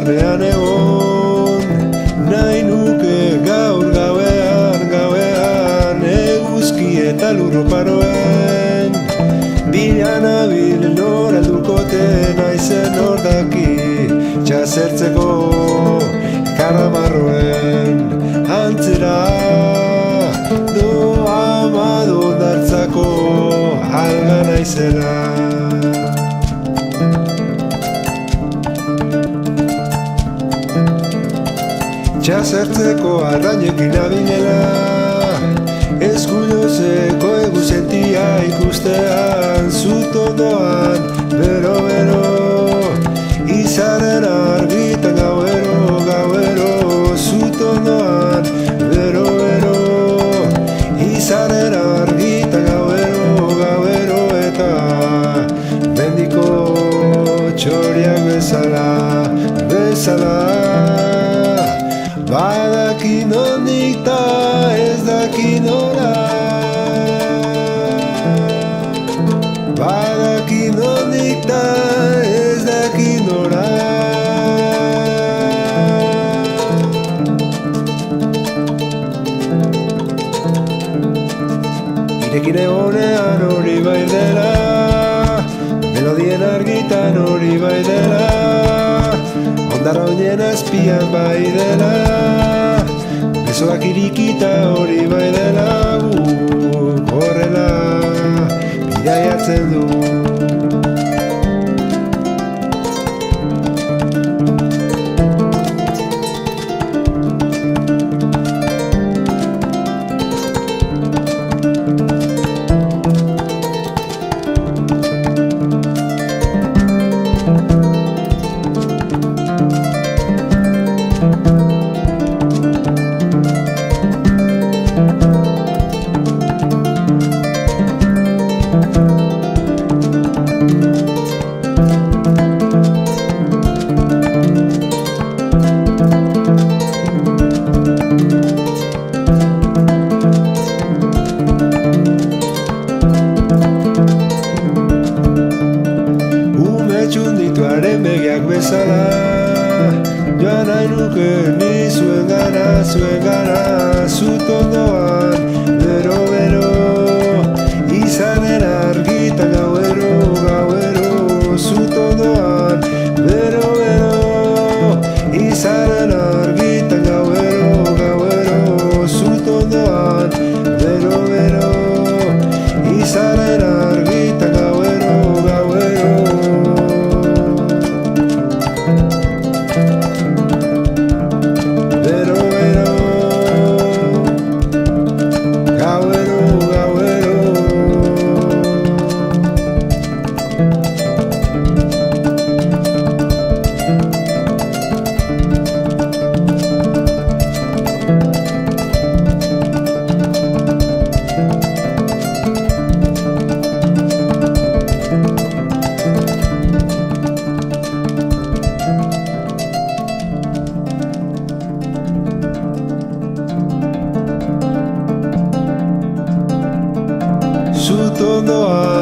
barnean egon. Nahi nuke gaur gauean eguzki eta lurroparoen. Bila nabil nora dukote naizen hor daki, txasertzeko karamarroen antzera. Doa madondartzako alga naizela. Txasertzeko arrainekin nabilela, eskuinozeko egusentia ikustean, zutondoan, bero-bero, izaren argitan gauero, zutondoan, bero-bero, izaren argitan gauero, eta mendiko txoriak bezala, badaki nondik ta ez daki nora. Badaki nondik ta ez daki nora. Irekin egonean hori bai dela, melodien argitan hori bai dela, ondara oinen azpian bai dela, besoak irikita hori bai dela, horrela bidaiatzen du. Txundituaren begiak bezala, joan nahi nuke ni zuen gana, zutondoan, bero-bero, izanen argitan gauero, zutondoan, bero-bero, izanen argitan gauero, zutondoan, bero-bero, izanen argitan gauero. Zutondoan